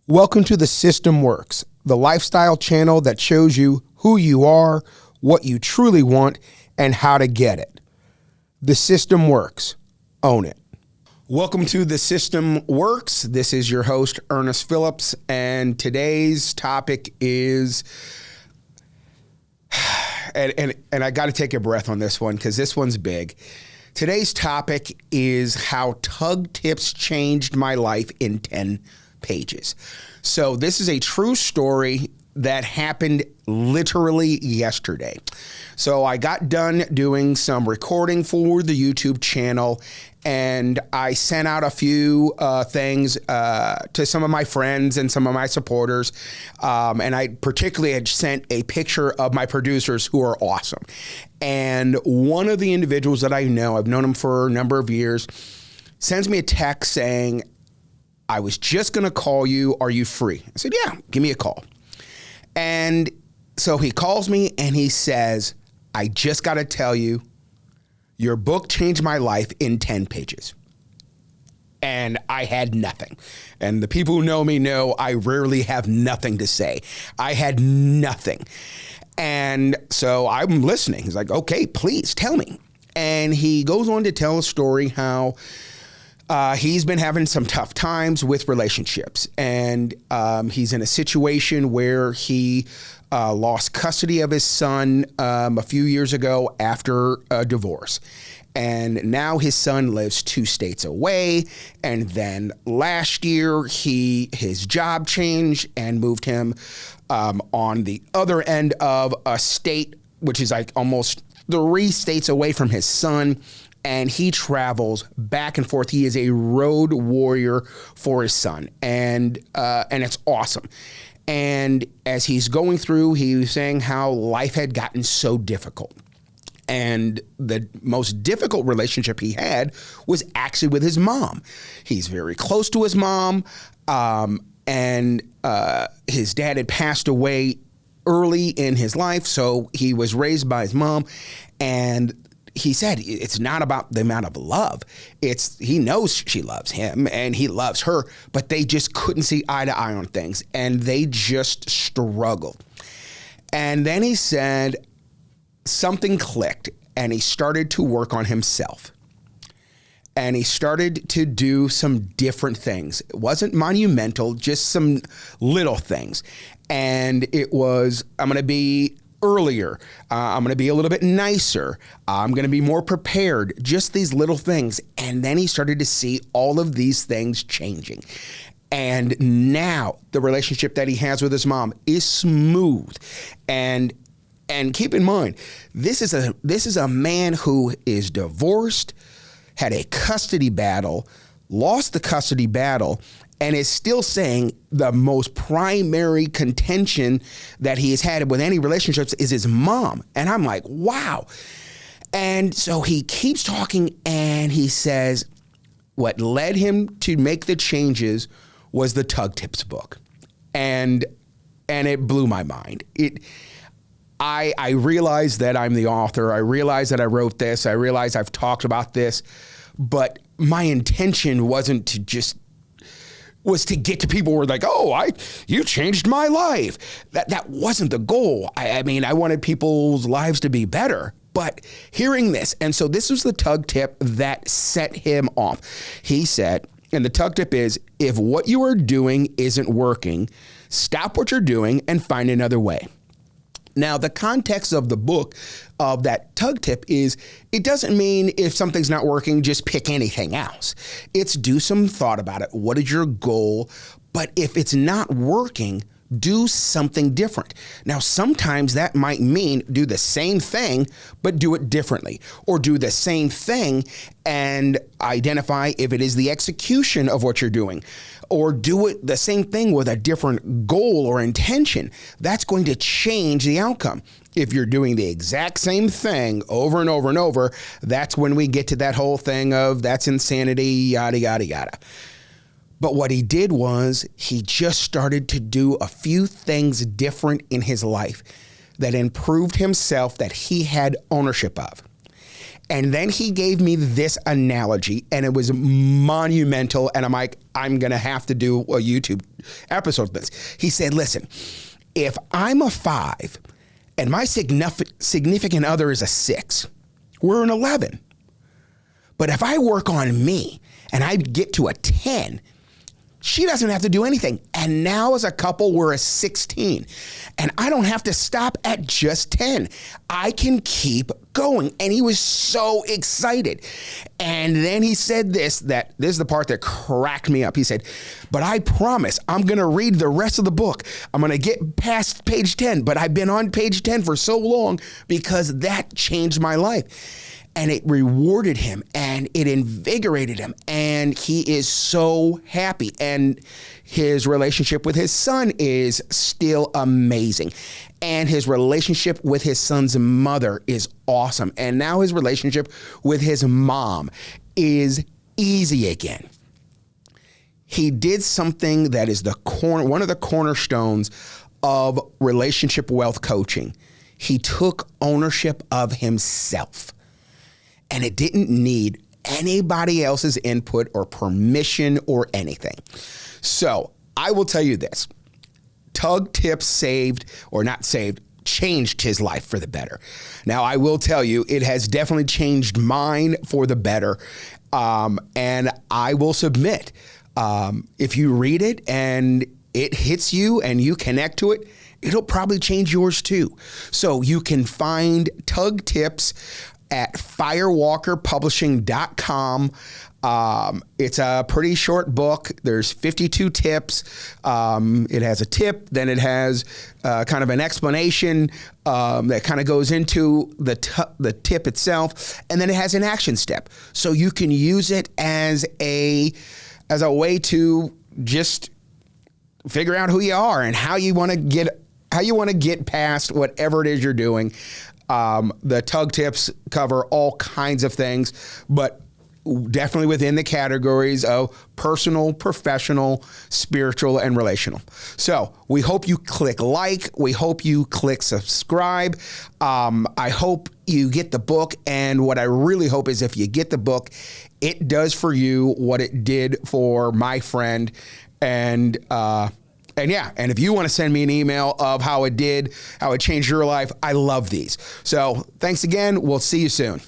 Welcome to The System Works, the lifestyle channel that shows you who you are, what you truly want, and how to get it. The System Works. Own it. Welcome to The System Works. This is your host, Ernest Phillips, and today's topic is, and I got to take a breath on this one because this one's big. Today's topic is how TUG tips changed my life in 10 pages. So this is a true story that happened literally yesterday. So I got done doing some recording for the YouTube channel, and I sent out a few things to some of my friends and some of my supporters. And I particularly had sent a picture of my producers who are awesome. And one of the individuals that I know, I've known him for a number of years, sends me a text saying, I was just going to call you. Are you free? I said, yeah, give me a call. And so he calls me and he says, I just got to tell you, your book changed my life in 10 pages. And I had nothing. And the people who know me know I rarely have nothing to say. I had nothing. And so I'm listening. He's like, okay, please tell me. And he goes on to tell a story how he's been having some tough times with relationships, and he's in a situation where he lost custody of his son a few years ago after a divorce. And now his son lives 2 states away. And then last year, his job changed and moved him on the other end of a state, which is like almost 3 states away from his son. And he travels back and forth. He is a road warrior for his son, and it's awesome. And as he's going through, he was saying how life had gotten so difficult. And the most difficult relationship he had was actually with his mom. He's very close to his mom, and his dad had passed away early in his life, so he was raised by his mom. And he said it's not about the amount of love. He knows she loves him and he loves her, but they just couldn't see eye to eye on things, and they just struggled. And then he said something clicked, and he started to work on himself. And he started to do some different things. It wasn't monumental, just some little things. And it was, I'm going to be earlier. I'm going to be a little bit nicer. I'm going to be more prepared. Just these little things. And then he started to see all of these things changing. And now the relationship that he has with his mom is smooth. And keep in mind, this is a man who is divorced, had a custody battle, lost the custody battle, and is still saying the most primary contention that he has had with any relationships is his mom. And I'm like, wow. And so he keeps talking, and he says what led him to make the changes was the TUG Tips book. And it blew my mind. I realized that I'm the author. I realized that I wrote this. I realized I've talked about this. But my intention wasn't to was to get to people who were like, oh, you changed my life. That wasn't the goal. I mean, I wanted people's lives to be better. But hearing this, and so this was the TUG tip that set him off. He said, and the TUG tip is, if what you are doing isn't working, stop what you're doing and find another way. Now, the context of the book of that TUG tip is it doesn't mean if something's not working, just pick anything else. It's do some thought about it. What is your goal? But if it's not working, do something different. Now, sometimes that might mean do the same thing, but do it differently, or do the same thing and identify if it is the execution of what you're doing, or do it the same thing with a different goal or intention. That's going to change the outcome. If you're doing the exact same thing over and over and over, that's when we get to that whole thing of that's insanity, yada, yada, yada. But what he did was he just started to do a few things different in his life that improved himself, that he had ownership of. And then he gave me this analogy, and it was monumental. And I'm like, I'm going to have to do a YouTube episode of this. He said, listen, if I'm a 5 and my significant other is a 6, we're an 11. But if I work on me and I get to a 10, she doesn't have to do anything. And now as a couple, we're a 16. And I don't have to stop at just 10. I can keep going. And he was so excited. And then he said this is the part that cracked me up. He said, but I promise I'm going to read the rest of the book. I'm going to get past page 10. But I've been on page 10 for so long because that changed my life. And it rewarded him and it invigorated him. And he is so happy. And his relationship with his son is still amazing. And his relationship with his son's mother is awesome. And now his relationship with his mom is easy again. He did something that is one of the cornerstones of relationship wealth coaching. He took ownership of himself. And it didn't need anybody else's input or permission or anything. So I will tell you this. TUG tips changed his life for the better. Now, I will tell you, it has definitely changed mine for the better. And I will submit, if you read it and it hits you and you connect to it, it'll probably change yours too. So you can find TUG tips at firewalkerpublishing.com. It's a pretty short book. There's 52 tips. It has a tip, then it has kind of an explanation that kind of goes into the tip itself, and then it has an action step. So you can use it as a way to just figure out who you are and how you want to get past whatever it is you're doing. The TUG tips cover all kinds of things, but definitely within the categories of personal, professional, spiritual, and relational. So we hope you click like. We hope you click subscribe. I hope you get the book. And what I really hope is if you get the book, it does for you what it did for my friend. And if you want to send me an email of how it changed your life, I love these. So thanks again. We'll see you soon.